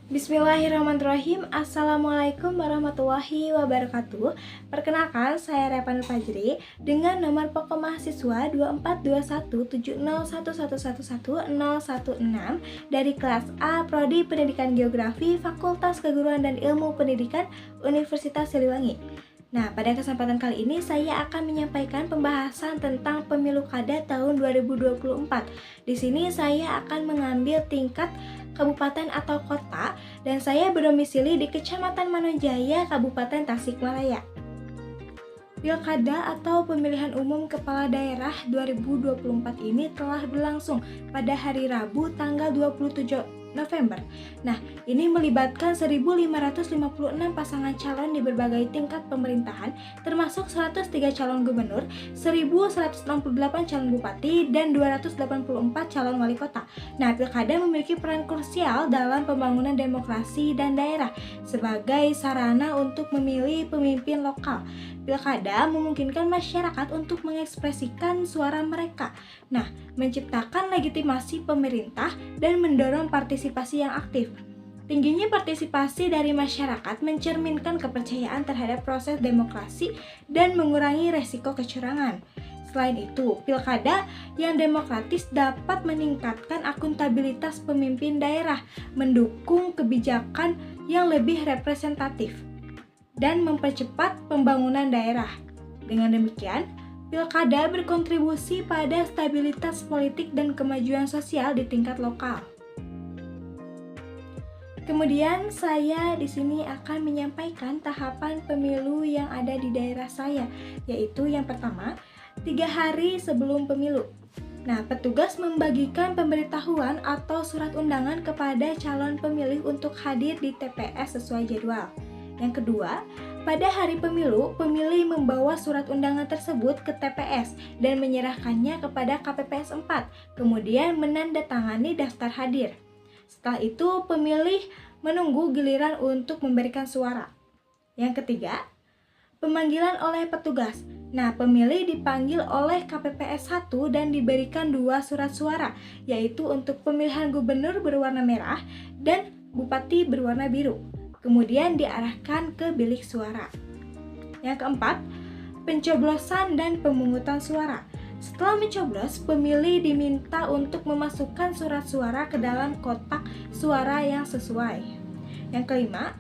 Bismillahirrahmanirrahim. Assalamualaikum warahmatullahi wabarakatuh. Perkenalkan, saya Repan Fajri dengan nomor pokok mahasiswa 24217011111016 dari kelas A Prodi Pendidikan Geografi Fakultas Keguruan dan Ilmu Pendidikan Universitas Siliwangi. Nah, pada kesempatan kali ini saya akan menyampaikan pembahasan tentang Pemilu Kada tahun 2024. Di sini saya akan mengambil tingkat kabupaten atau kota dan saya berdomisili di Kecamatan Manonjaya, Kabupaten Tasikmalaya. Pilkada atau pemilihan umum kepala daerah 2024 ini telah berlangsung pada hari Rabu tanggal 27 November. Nah, ini melibatkan 1.556 pasangan calon di berbagai tingkat pemerintahan, termasuk 103 calon gubernur, 1.168 calon bupati, dan 284 calon wali kota. Nah, pilkada memiliki peran krusial dalam pembangunan demokrasi dan daerah sebagai sarana untuk memilih pemimpin lokal. Pilkada memungkinkan masyarakat untuk mengekspresikan suara mereka. Nah, menciptakan legitimasi pemerintah dan mendorong partisipasi yang aktif. Tingginya partisipasi dari masyarakat mencerminkan kepercayaan terhadap proses demokrasi dan mengurangi resiko kecurangan. Selain itu, pilkada yang demokratis dapat meningkatkan akuntabilitas pemimpin daerah, mendukung kebijakan yang lebih representatif, dan mempercepat pembangunan daerah. Dengan demikian, pilkada berkontribusi pada stabilitas politik dan kemajuan sosial di tingkat lokal. Kemudian saya di sini akan menyampaikan tahapan pemilu yang ada di daerah saya, yaitu yang pertama, 3 hari sebelum pemilu. Nah, petugas membagikan pemberitahuan atau surat undangan kepada calon pemilih untuk hadir di TPS sesuai jadwal. Yang kedua, pada hari pemilu, pemilih membawa surat undangan tersebut ke TPS dan menyerahkannya kepada KPPS 4, kemudian menandatangani daftar hadir. Setelah itu, pemilih menunggu giliran untuk memberikan suara. Yang ketiga, pemanggilan oleh petugas. Nah, pemilih dipanggil oleh KPPS 1 dan diberikan 2 surat suara, yaitu untuk pemilihan gubernur berwarna merah dan bupati berwarna biru. Kemudian diarahkan ke bilik suara. Yang keempat, pencoblosan dan pemungutan suara. Setelah mencoblos, pemilih diminta untuk memasukkan surat suara ke dalam kotak suara yang sesuai. Yang kelima,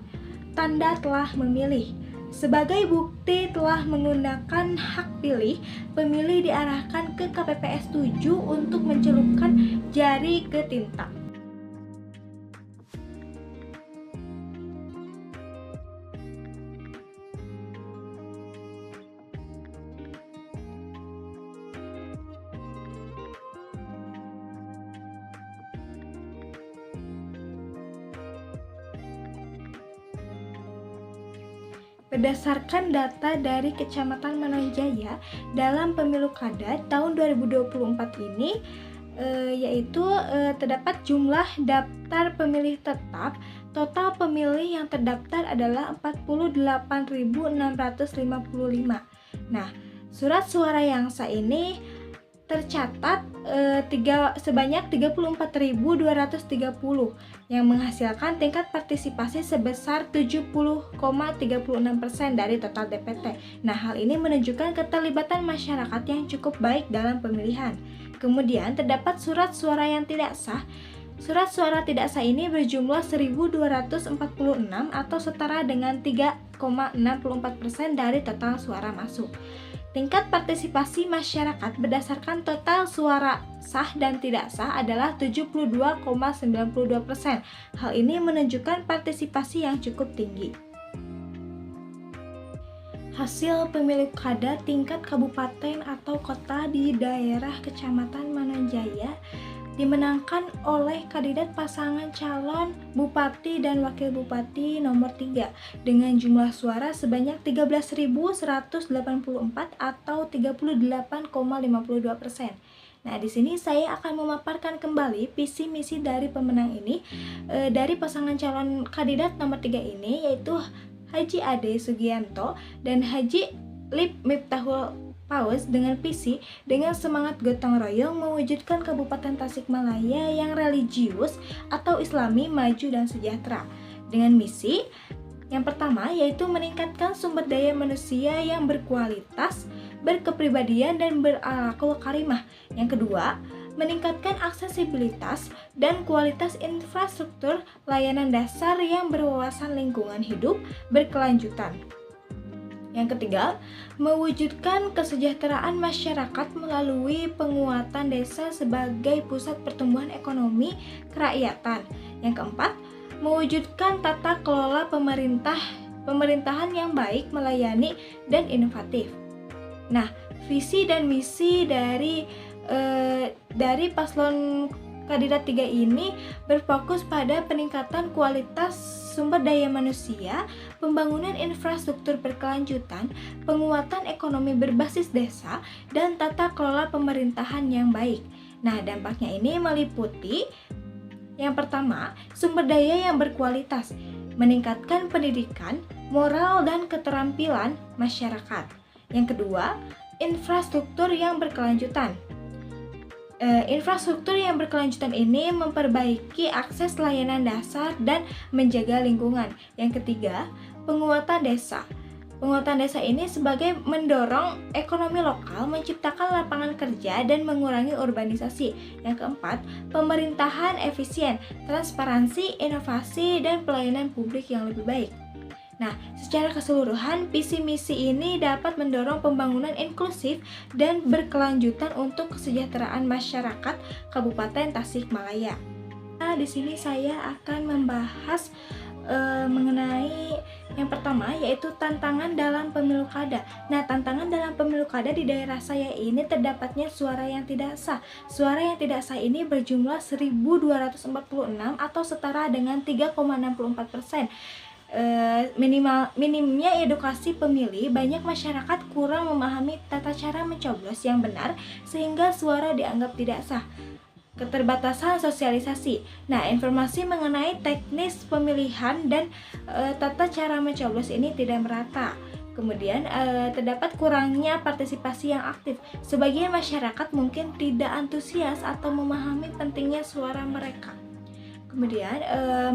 tanda telah memilih. Sebagai bukti telah menggunakan hak pilih, pemilih diarahkan ke KPPS 7 untuk mencelupkan jari ke tinta. Berdasarkan data dari Kecamatan Manonjaya dalam Pemilu Kada tahun 2024 ini, terdapat jumlah daftar pemilih tetap. Total pemilih yang terdaftar adalah 48.655. Nah, surat suara yang sah ini tercatat sebanyak 34.230 yang menghasilkan tingkat partisipasi sebesar 70,36% dari total DPT. Nah, hal ini menunjukkan keterlibatan masyarakat yang cukup baik dalam pemilihan. Kemudian terdapat surat suara yang tidak sah. Surat suara tidak sah ini berjumlah 1.246 atau setara dengan 3,64% dari total suara masuk. Tingkat partisipasi masyarakat berdasarkan total suara sah dan tidak sah adalah 72,92%. Hal ini menunjukkan partisipasi yang cukup tinggi. Hasil pemilu kada tingkat kabupaten atau kota di daerah Kecamatan Manonjaya dimenangkan oleh kandidat pasangan calon bupati dan wakil bupati nomor 3 dengan jumlah suara sebanyak 13.184 atau 38,52%. Nah, di sini saya akan memaparkan kembali visi misi dari pemenang ini dari pasangan calon kandidat nomor 3 ini, yaitu Haji Ade Sugianto dan Haji Lip Miftahul PAUS dengan visi dengan semangat gotong royong mewujudkan Kabupaten Tasikmalaya yang religius atau Islami, maju dan sejahtera. Dengan misi yang pertama yaitu meningkatkan sumber daya manusia yang berkualitas, berkepribadian dan berakhlak karimah. Yang kedua, meningkatkan aksesibilitas dan kualitas infrastruktur layanan dasar yang berwawasan lingkungan hidup berkelanjutan. Yang ketiga, mewujudkan kesejahteraan masyarakat melalui penguatan desa sebagai pusat pertumbuhan ekonomi kerakyatan. Yang keempat, mewujudkan tata kelola pemerintahan yang baik, melayani, dan inovatif. Nah, visi dan misi dari paslon kandidat 3 ini berfokus pada peningkatan kualitas sumber daya manusia, pembangunan infrastruktur berkelanjutan, penguatan ekonomi berbasis desa, dan tata kelola pemerintahan yang baik. Nah, dampaknya ini meliputi yang pertama, sumber daya yang berkualitas, meningkatkan pendidikan, moral, dan keterampilan masyarakat. Yang kedua, infrastruktur yang berkelanjutan. Infrastruktur yang berkelanjutan ini memperbaiki akses layanan dasar dan menjaga lingkungan. Yang ketiga, penguatan desa. Penguatan desa ini sebagai mendorong ekonomi lokal, menciptakan lapangan kerja, dan mengurangi urbanisasi. Yang keempat, pemerintahan efisien, transparansi, inovasi, dan pelayanan publik yang lebih baik. Nah, secara keseluruhan, visi misi ini dapat mendorong pembangunan inklusif dan berkelanjutan untuk kesejahteraan masyarakat Kabupaten Tasikmalaya. Nah, di sini saya akan membahas mengenai yang pertama yaitu tantangan dalam pemilu kada. Nah, tantangan dalam pemilu kada di daerah saya ini terdapatnya suara yang tidak sah. Suara yang tidak sah ini berjumlah 1.246 atau setara dengan 3,64%. Minimnya edukasi pemilih, banyak masyarakat kurang memahami tata cara mencoblos yang benar sehingga suara dianggap tidak sah. Keterbatasan sosialisasi. Nah, informasi mengenai teknis pemilihan dan tata cara mencoblos ini tidak merata. Kemudian terdapat kurangnya partisipasi yang aktif. Sebagian masyarakat mungkin tidak antusias atau memahami pentingnya suara mereka. Kemudian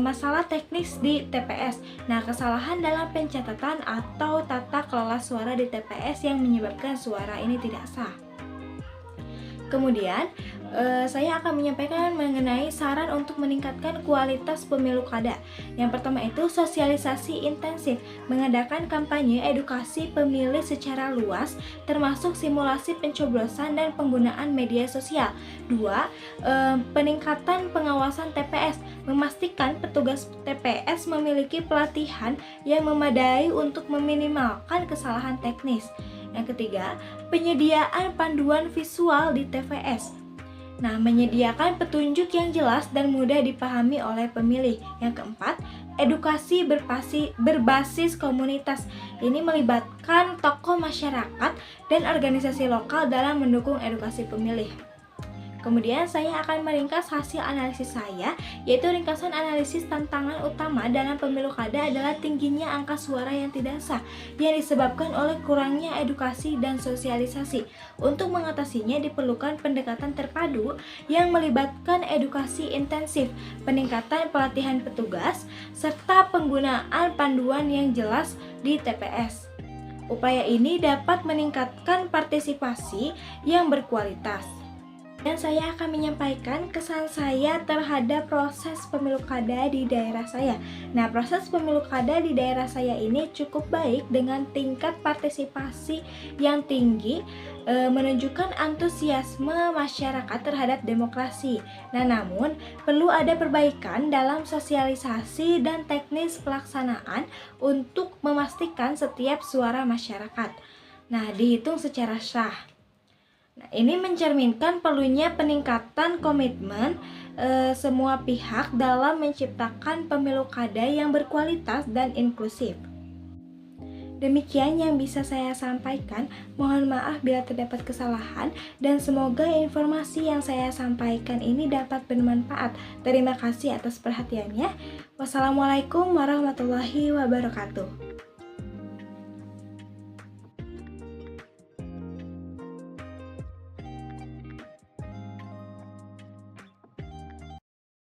masalah teknis di TPS. Nah, kesalahan dalam pencatatan atau tata kelola suara di TPS yang menyebabkan suara ini tidak sah. Kemudian saya akan menyampaikan mengenai saran untuk meningkatkan kualitas pemilu kada. Yang pertama itu sosialisasi intensif, mengadakan kampanye edukasi pemilih secara luas, termasuk simulasi pencoblosan dan penggunaan media sosial. 2. Peningkatan pengawasan TPS, memastikan petugas TPS memiliki pelatihan yang memadai untuk meminimalkan kesalahan teknis. Yang ketiga, penyediaan panduan visual di TPS. Nah, menyediakan petunjuk yang jelas dan mudah dipahami oleh pemilih. Yang keempat, edukasi berbasis komunitas. Ini melibatkan tokoh masyarakat dan organisasi lokal dalam mendukung edukasi pemilih. Kemudian saya akan meringkas hasil analisis saya, yaitu ringkasan analisis tantangan utama dalam pemilu kada adalah tingginya angka suara yang tidak sah yang disebabkan oleh kurangnya edukasi dan sosialisasi. Untuk mengatasinya diperlukan pendekatan terpadu yang melibatkan edukasi intensif, peningkatan pelatihan petugas, serta penggunaan panduan yang jelas di TPS. Upaya ini dapat meningkatkan partisipasi yang berkualitas. Dan saya akan menyampaikan kesan saya terhadap proses pemilu kada di daerah saya. Nah, proses pemilu kada di daerah saya ini cukup baik dengan tingkat partisipasi yang tinggi, menunjukkan antusiasme masyarakat terhadap demokrasi. Nah, namun perlu ada perbaikan dalam sosialisasi dan teknis pelaksanaan untuk memastikan setiap suara masyarakat dihitung secara sah. Nah, ini mencerminkan perlunya peningkatan komitmen semua pihak dalam menciptakan pemilu kada yang berkualitas dan inklusif. Demikian yang bisa saya sampaikan. Mohon maaf bila terdapat kesalahan dan semoga informasi yang saya sampaikan ini dapat bermanfaat. Terima kasih atas perhatiannya. Wassalamualaikum warahmatullahi wabarakatuh.